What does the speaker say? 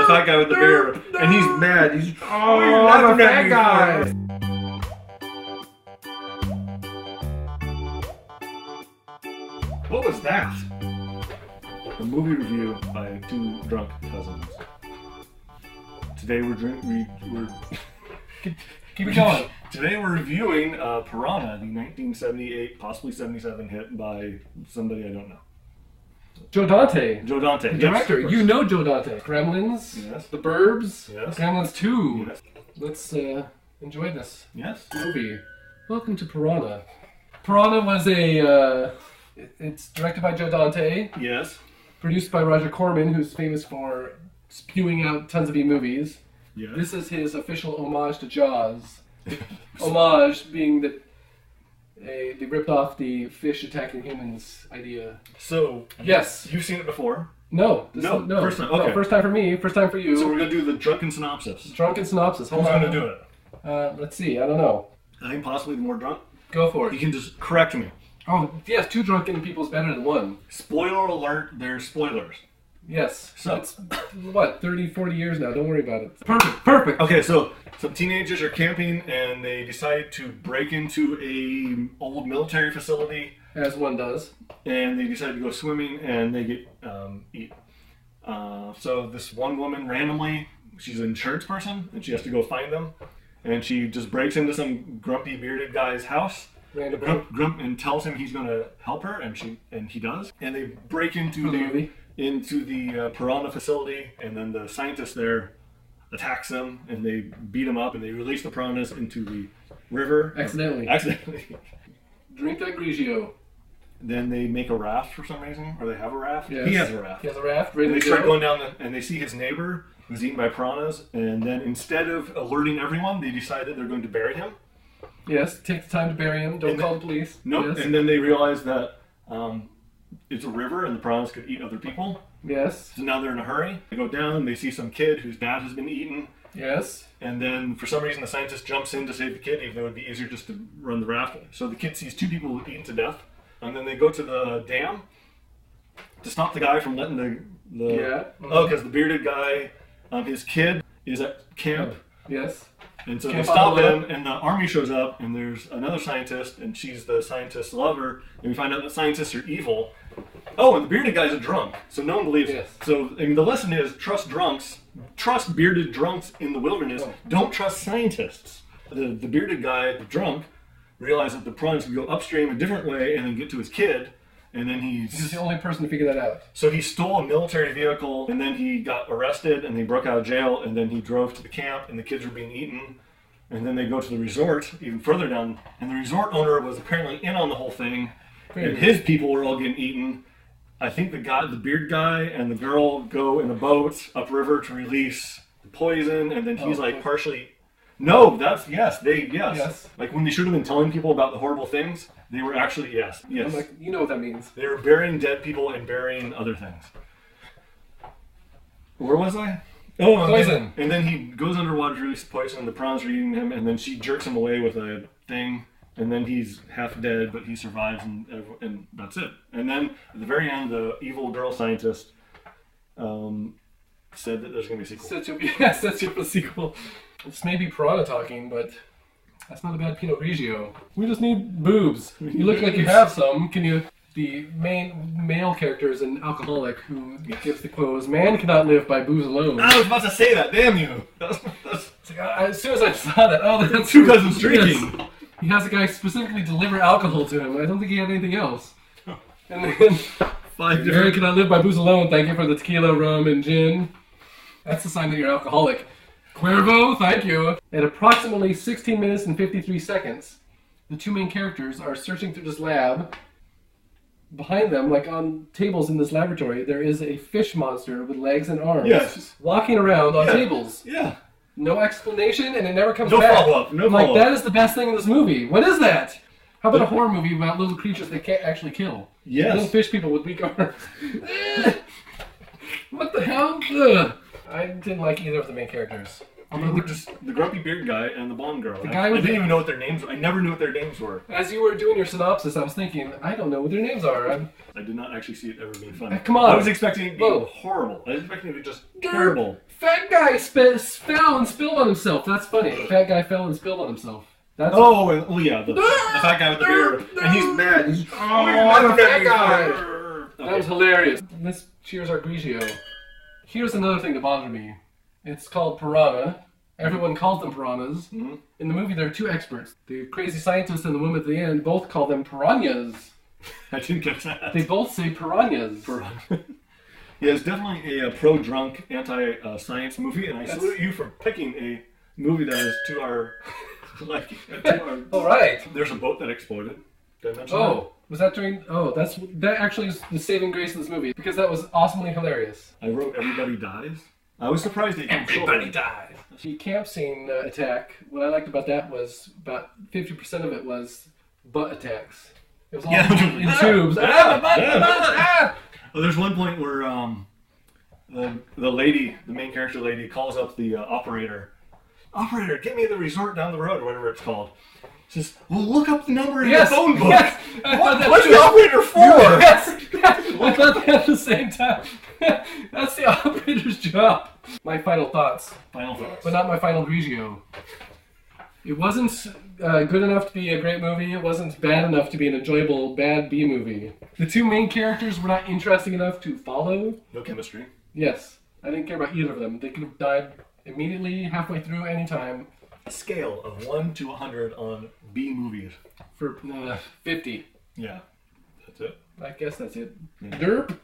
fat guy with the beer, and he's mad. He's I'm a fat guy. What was that? A movie review by two drunk cousins. Today we're Keep it going. Today we're reviewing Piranha, the 1978, possibly 77 hit by somebody I don't know. Joe Dante. Joe Dante, The director. yes, You know Joe Dante. Gremlins. Yes. The Burbs. Yes. Gremlins 2. Yes. Let's enjoy this Yes. movie. Welcome to Piranha. Piranha was a... it's directed by Joe Dante. Yes. Produced by Roger Corman, who's famous for spewing out tons of B-movies. Yes. This is his official homage to Jaws. Homage being that they ripped off the fish attacking humans idea. So, Yes. you've seen it before? No. No, No. first time, No, okay. first time for me, first time for you. So we're going to do the drunken synopsis. Drunken synopsis. Hold Who's on. going to do it? Let's see. I don't know. I think possibly the more drunk. Go for You it. can just correct me. Oh, yes. Two drunken people is better than one. Spoiler alert, there's spoilers. Yes. So- It's, what, 30, 40 years now. Don't worry about it. Perfect. Okay, so some teenagers are camping and they decide to break into a old military facility As one does. and they decide to go swimming and they get eaten. So this one woman randomly, she's an insurance person and she has to go find them, and she just breaks into some grumpy bearded guy's house. Randomly. And tells him he's going to help her, and he does. And they break into For the movie. the Piranha facility, and then the scientist there attacks them, and they beat him up, and they release the piranhas into the river. Accidentally. Drink that Grigio. Then they make a raft for some reason, or they have a raft. Yes. He has a raft. He has a raft. And Ready they to start go. going down, and they see his neighbor who's eaten by piranhas, and then instead of alerting everyone, they decided they're going to bury him. Yes. Take the time to bury him. Don't And call the police. Nope. Yes. And then they realize that it's a river, and the piranhas could eat other people. Yes. So now they're in a hurry. They go down, they see some kid whose dad has been eaten, Yes. and then for some reason the scientist jumps in to save the kid, even though it would be easier just to run the raft. So the kid sees two people eaten to death, and then they go to the dam to stop the guy from letting the Yeah. Oh, because the bearded guy, his kid is at camp, Yes. and so Camp they stop Iowa. him, and the army shows up, and there's another scientist, and she's the scientist's lover, and we find out that scientists are evil. Oh, and the bearded guy's a drunk, so no one believes Yes. it. So, I mean, the lesson is trust drunks, trust bearded drunks in the wilderness, Oh. don't trust scientists. The bearded guy, the drunk, realized that the piranhas could go upstream a different way and then get to his kid, and then He's the only person to figure that out. so he stole a military vehicle, and then he got arrested, and he broke out of jail, and then he drove to the camp, and the kids were being eaten. And then they go to the resort, even further down, and the resort owner was apparently in on the whole thing, and his people were all getting eaten. I think the beard guy, and the girl go in a boat upriver to release the poison, and then he's like partially... No, yes. Yes. Like when they should have been telling people about the horrible things, they were actually, yes. I'm like, you know what that means. They were burying dead people and burying other things. Where was I? Oh, Poison. And then he goes underwater to release poison, and the piranhas are eating him, and then she jerks him away with a thing, and then he's half dead, but he survives, and that's it. And then at the very end, the evil girl scientist said that there's going to be a sequel. That's your sequel. This may be Piranha talking, but that's not a bad Pinot Grigio. We just need boobs. You look like you have some. Can you... The main male character is an alcoholic who gives the quote, "Man cannot live by booze alone." I was about to say that, damn you! It's like, as soon as I saw that, that's Two cousins drinking! Yes. He has a guy specifically deliver alcohol to him. I don't think he had anything else. And then, Five "Man different... cannot live by booze alone. Thank you for the tequila, rum, and gin." That's a sign that you're alcoholic. Cuervo, thank you. At approximately 16 minutes and 53 seconds, the two main characters are searching through this lab. Behind them, like on tables in this laboratory, there is a fish monster with legs and arms. Yes. Walking around on tables. Yeah. No explanation, and it never comes No back. follow-up, no Like, follow-up. that is the best thing in this movie. What is that? How about a horror movie about little creatures they can't actually kill? Yes. Little fish people with weak arms. What the hell? Ugh. I didn't like either of the main characters. They were just the grumpy beard guy and the blonde girl. guy with I didn't even know what their names were. I never knew what their names were. As you were doing your synopsis, I was thinking, I don't know what their names are. I did not actually see it ever being funny. Come on. I was expecting it to be horrible. I was expecting it to be just terrible. Fat guy fell and spilled on himself. That's funny. The fat guy fell and spilled on himself. That's yeah, the fat guy with the beard. And he's mad. I'm a fat guy. That was hilarious. Let's cheers our Grigio. Here's another thing that bothered me. It's called Piranha. Everyone calls them piranhas. Mm-hmm. In the movie, there are two experts. The crazy scientist and the woman at the end both call them piranhas. I didn't get that. They both say piranhas. Yeah, it's definitely a pro-drunk, anti-science movie, and I salute you for picking a movie that is to our liking. All right. There's a boat that exploded. Did I mention that? Was that during... Oh, that actually is the saving grace of this movie, because that was awesomely hilarious. I wrote Everybody Dies. I was surprised that Everybody died. The camp scene attack, what I liked about that was about 50% of it was butt attacks. It was all in tubes. Well, there's one point where the lady, the main character lady, calls up the operator. Operator, get me the resort down the road, or whatever it's called. Says, well, look up the number in the phone book. Yes. What's the operator for? Yes. I thought that at the same time. That's the operator's job. My final thoughts. But not my final Grigio. It wasn't good enough to be a great movie. It wasn't bad enough to be an enjoyable bad B movie. The two main characters were not interesting enough to follow. No chemistry. Yes. I didn't care about either of them. They could have died immediately, halfway through, anytime. A scale of 1 to 100 on B movies. For 50. Yeah. That's it. I guess that's it. Derp.